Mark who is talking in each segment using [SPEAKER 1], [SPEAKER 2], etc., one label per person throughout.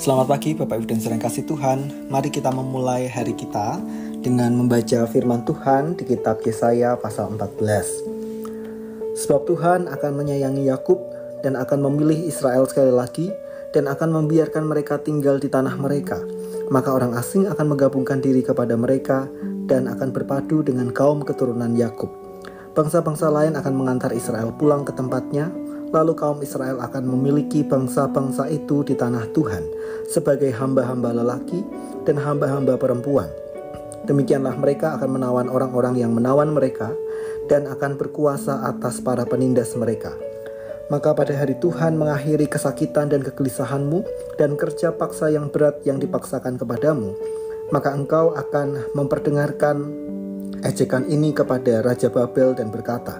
[SPEAKER 1] Selamat pagi Bapak Ibu dan saudara yang kasih Tuhan. Mari kita memulai hari kita dengan membaca firman Tuhan di kitab Yesaya pasal 14. Sebab Tuhan akan menyayangi Yakub dan akan memilih Israel sekali lagi dan akan membiarkan mereka tinggal di tanah mereka. Maka orang asing akan menggabungkan diri kepada mereka dan akan berpadu dengan kaum keturunan Yakub. Bangsa-bangsa lain akan mengantar Israel pulang ke tempatnya. Lalu kaum Israel akan memiliki bangsa-bangsa itu di tanah Tuhan sebagai hamba-hamba lelaki dan hamba-hamba perempuan. Demikianlah mereka akan menawan orang-orang yang menawan mereka dan akan berkuasa atas para penindas mereka. Maka pada hari Tuhan mengakhiri kesakitan dan kegelisahanmu dan kerja paksa yang berat yang dipaksakan kepadamu, maka engkau akan memperdengarkan ejekan ini kepada Raja Babel dan berkata,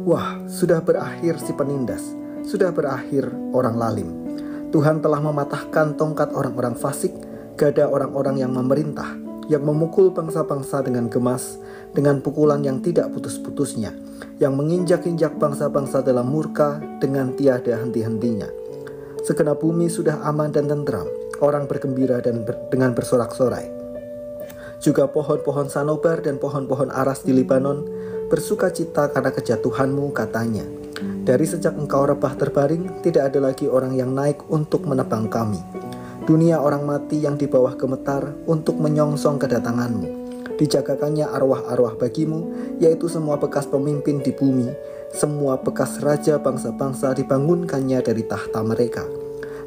[SPEAKER 1] "Wah, sudah berakhir si penindas, sudah berakhir orang lalim. Tuhan telah mematahkan tongkat orang-orang fasik, gada orang-orang yang memerintah, yang memukul bangsa-bangsa dengan gemas, dengan pukulan yang tidak putus-putusnya, yang menginjak-injak bangsa-bangsa dalam murka dengan tiada henti-hentinya. Segenap bumi sudah aman dan tentram, orang bergembira dan dengan bersorak-sorai. Juga pohon-pohon sanobar dan pohon-pohon aras di Libanon bersuka cita karena kejatuhanmu, katanya. Dari sejak engkau rebah terbaring, tidak ada lagi orang yang naik untuk menebang kami. Dunia orang mati yang di bawah gemetar untuk menyongsong kedatanganmu. Dijagakannya arwah-arwah bagimu, yaitu semua bekas pemimpin di bumi, semua bekas raja bangsa-bangsa dibangunkannya dari tahta mereka.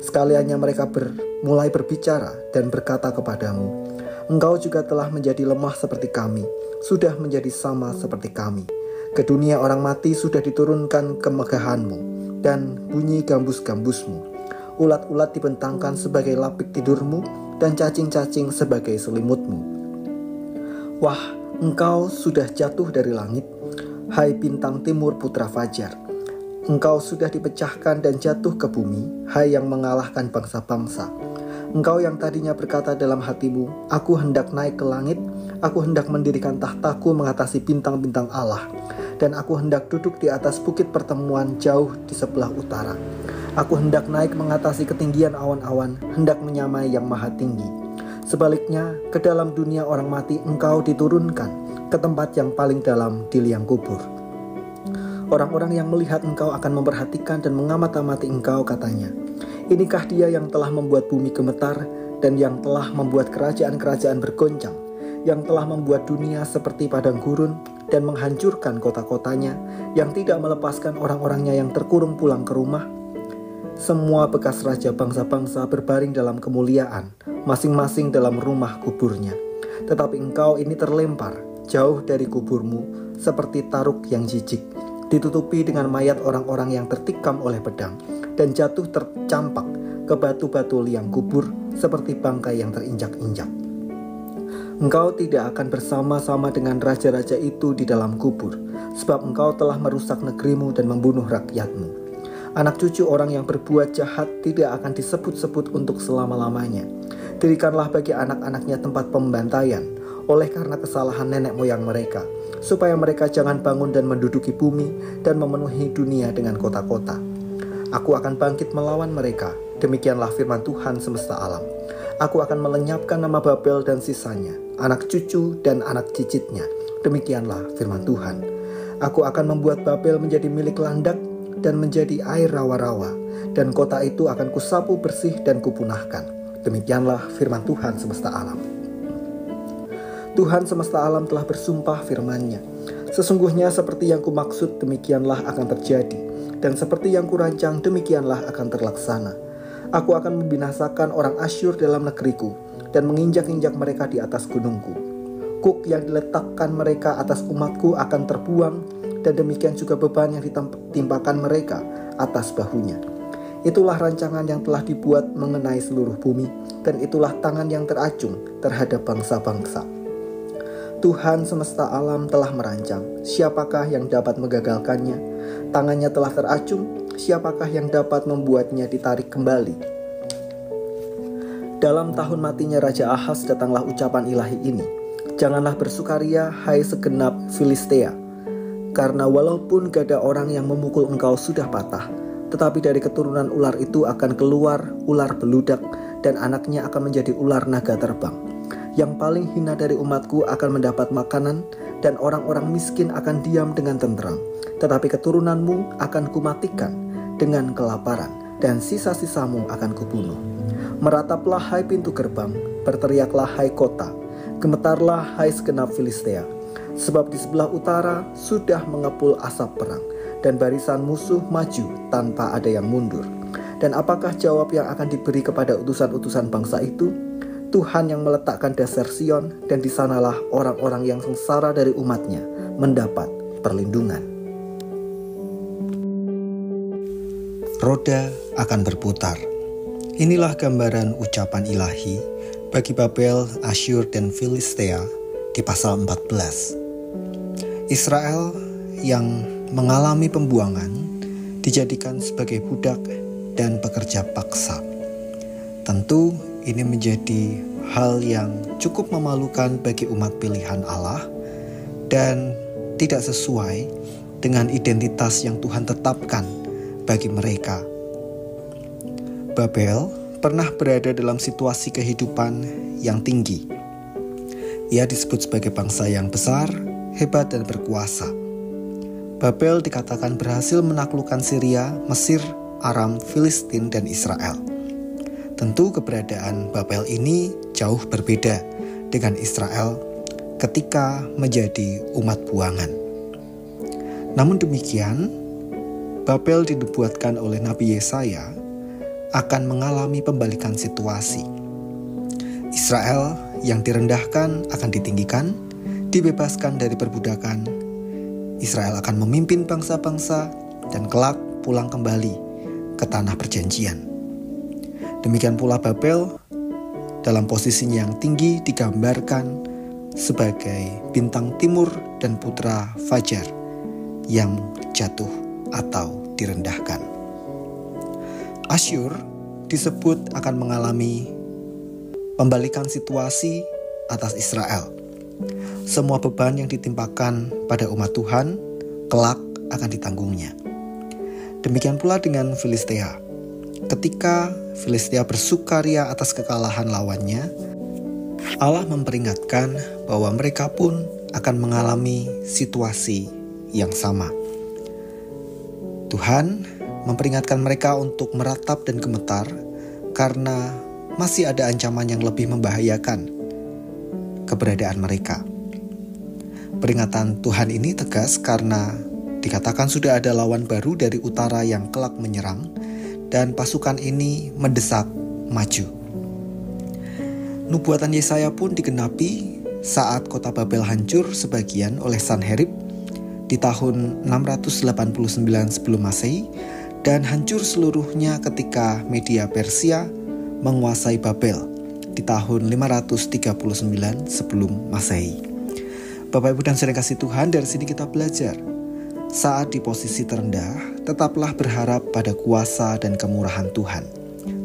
[SPEAKER 1] Sekaliannya mereka mulai berbicara dan berkata kepadamu, engkau juga telah menjadi lemah seperti kami, sudah menjadi sama seperti kami. Ke dunia orang mati sudah diturunkan kemegahanmu dan bunyi gambus-gambusmu. Ulat-ulat dibentangkan sebagai lapik tidurmu dan cacing-cacing sebagai selimutmu. Wah, engkau sudah jatuh dari langit, hai bintang timur putra fajar. Engkau sudah dipecahkan dan jatuh ke bumi, hai yang mengalahkan bangsa-bangsa. Engkau yang tadinya berkata dalam hatimu, aku hendak naik ke langit, aku hendak mendirikan tahtaku mengatasi bintang-bintang Allah, dan aku hendak duduk di atas bukit pertemuan jauh di sebelah utara. Aku hendak naik mengatasi ketinggian awan-awan, hendak menyamai yang maha tinggi. Sebaliknya, ke dalam dunia orang mati engkau diturunkan, ke tempat yang paling dalam di liang kubur. Orang-orang yang melihat engkau akan memperhatikan dan mengamat-amati engkau, katanya, inikah dia yang telah membuat bumi gemetar dan yang telah membuat kerajaan-kerajaan bergoncang, yang telah membuat dunia seperti padang gurun dan menghancurkan kota-kotanya, yang tidak melepaskan orang-orangnya yang terkurung pulang ke rumah? Semua bekas raja bangsa-bangsa berbaring dalam kemuliaan, masing-masing dalam rumah kuburnya. Tetapi engkau ini terlempar jauh dari kuburmu seperti taruk yang jijik, ditutupi dengan mayat orang-orang yang tertikam oleh pedang, dan jatuh tercampak ke batu-batu liang kubur seperti bangkai yang terinjak-injak. Engkau tidak akan bersama-sama dengan raja-raja itu di dalam kubur, sebab engkau telah merusak negerimu dan membunuh rakyatmu. Anak cucu orang yang berbuat jahat tidak akan disebut-sebut untuk selama-lamanya. Dirikanlah bagi anak-anaknya tempat pembantaian, oleh karena kesalahan nenek moyang mereka, supaya mereka jangan bangun dan menduduki bumi dan memenuhi dunia dengan kota-kota. Aku akan bangkit melawan mereka, demikianlah firman Tuhan semesta alam. Aku akan melenyapkan nama Babel dan sisanya, anak cucu dan anak cicitnya, demikianlah firman Tuhan. Aku akan membuat Babel menjadi milik landak dan menjadi air rawa-rawa, dan kota itu akan kusapu bersih dan kupunahkan. Demikianlah firman Tuhan semesta alam. Tuhan semesta alam telah bersumpah firman-Nya, sesungguhnya seperti yang kumaksud demikianlah akan terjadi, dan seperti yang kurancang demikianlah akan terlaksana. Aku akan membinasakan orang Asyur dalam negeriku, dan menginjak-injak mereka di atas gunungku. Kuk yang diletakkan mereka atas umatku akan terbuang, dan demikian juga beban yang ditimpakan mereka atas bahunya. Itulah rancangan yang telah dibuat mengenai seluruh bumi, dan itulah tangan yang teracung terhadap bangsa-bangsa. Tuhan semesta alam telah merancang, siapakah yang dapat menggagalkannya? Tangannya telah teracung, siapakah yang dapat membuatnya ditarik kembali? Dalam tahun matinya Raja Ahaz datanglah ucapan ilahi ini, janganlah bersukaria, hai segenap Filistea, karena walaupun gada orang yang memukul engkau sudah patah, tetapi dari keturunan ular itu akan keluar ular beludak, dan anaknya akan menjadi ular naga terbang. Yang paling hina dari umatku akan mendapat makanan, dan orang-orang miskin akan diam dengan tentram. Tetapi keturunanmu akan kumatikan dengan kelaparan, dan sisa-sisamu akan kubunuh. Merataplah hai pintu gerbang, berteriaklah hai kota, gemetarlah hai segenap Filistea. Sebab di sebelah utara sudah mengepul asap perang, dan barisan musuh maju tanpa ada yang mundur. Dan apakah jawab yang akan diberi kepada utusan-utusan bangsa itu? Tuhan yang meletakkan dasar Sion, dan di sanalah orang-orang yang sengsara dari umatnya mendapat perlindungan. Roda akan berputar. Inilah gambaran ucapan ilahi bagi Babel, Asyur, dan Filistea di pasal 14. Israel yang mengalami pembuangan dijadikan sebagai budak dan pekerja paksa. Tentu ini menjadi hal yang cukup memalukan bagi umat pilihan Allah dan tidak sesuai dengan identitas yang Tuhan tetapkan bagi mereka. Babel pernah berada dalam situasi kehidupan yang tinggi. Ia disebut sebagai bangsa yang besar, hebat, dan berkuasa. Babel dikatakan berhasil menaklukkan Syria, Mesir, Aram, Filistin, dan Israel. Tentu keberadaan Babel ini jauh berbeda dengan Israel ketika menjadi umat buangan. Namun demikian, Babel dinubuatkan oleh Nabi Yesaya akan mengalami pembalikan situasi. Israel yang direndahkan akan ditinggikan, dibebaskan dari perbudakan. Israel akan memimpin bangsa-bangsa dan kelak pulang kembali ke tanah perjanjian. Demikian pula Babel dalam posisinya yang tinggi digambarkan sebagai bintang timur dan putra fajar yang jatuh atau direndahkan. Asyur disebut akan mengalami pembalikan situasi atas Israel. Semua beban yang ditimpakan pada umat Tuhan kelak akan ditanggungnya. Demikian pula dengan Filistea. Ketika Filistea bersukaria atas kekalahan lawannya, Allah memperingatkan bahwa mereka pun akan mengalami situasi yang sama. Tuhan memperingatkan mereka untuk meratap dan gemetar karena masih ada ancaman yang lebih membahayakan keberadaan mereka. Peringatan Tuhan ini tegas karena dikatakan sudah ada lawan baru dari utara yang kelak menyerang, dan pasukan ini mendesak maju. Nubuatan Yesaya pun digenapi saat kota Babel hancur sebagian oleh Sanherib di tahun 689 sebelum Masehi dan hancur seluruhnya ketika Media Persia menguasai Babel di tahun 539 sebelum Masehi. Bapak, Ibu, dan saudara kasih Tuhan, dari sini kita belajar saat di posisi terendah, tetaplah berharap pada kuasa dan kemurahan Tuhan.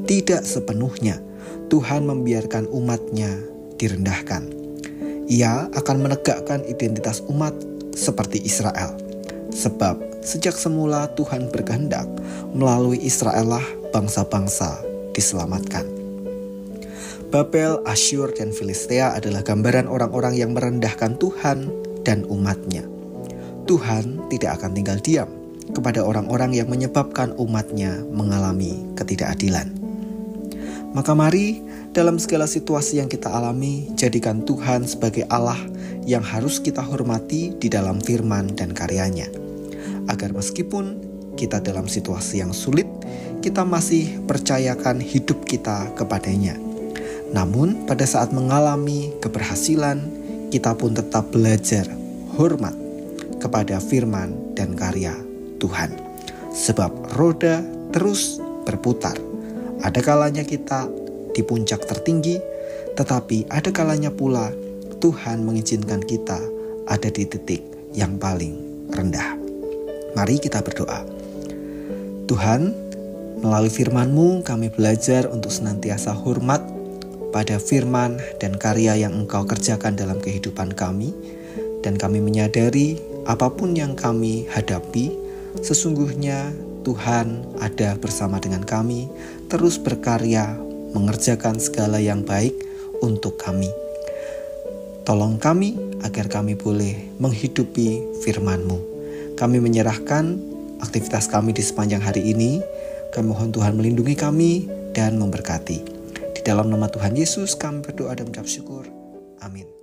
[SPEAKER 1] Tidak sepenuhnya Tuhan membiarkan umatnya direndahkan. Ia akan menegakkan identitas umat seperti Israel. Sebab sejak semula Tuhan berkehendak melalui Israel lah bangsa-bangsa diselamatkan. Babel, Asyur, dan Filistea adalah gambaran orang-orang yang merendahkan Tuhan dan umatnya. Tuhan tidak akan tinggal diam kepada orang-orang yang menyebabkan umatnya mengalami ketidakadilan. Maka mari dalam segala situasi yang kita alami, jadikan Tuhan sebagai Allah yang harus kita hormati di dalam firman dan karyanya. Agar meskipun kita dalam situasi yang sulit, kita masih percayakan hidup kita kepadanya. Namun pada saat mengalami keberhasilan, kita pun tetap belajar hormat kepada firman dan karya Tuhan. Sebab roda terus berputar. Ada kalanya kita di puncak tertinggi, tetapi ada kalanya pula Tuhan mengizinkan kita ada di titik yang paling rendah. Mari kita berdoa. Tuhan, melalui firman-Mu kami belajar untuk senantiasa hormat pada firman dan karya yang Engkau kerjakan dalam kehidupan kami, dan kami menyadari apapun yang kami hadapi, sesungguhnya Tuhan ada bersama dengan kami, terus berkarya mengerjakan segala yang baik untuk kami. Tolong kami agar kami boleh menghidupi firman-Mu. Kami menyerahkan aktivitas kami di sepanjang hari ini. Kami mohon Tuhan melindungi kami dan memberkati. Di dalam nama Tuhan Yesus kami berdoa dan mengucap syukur. Amin.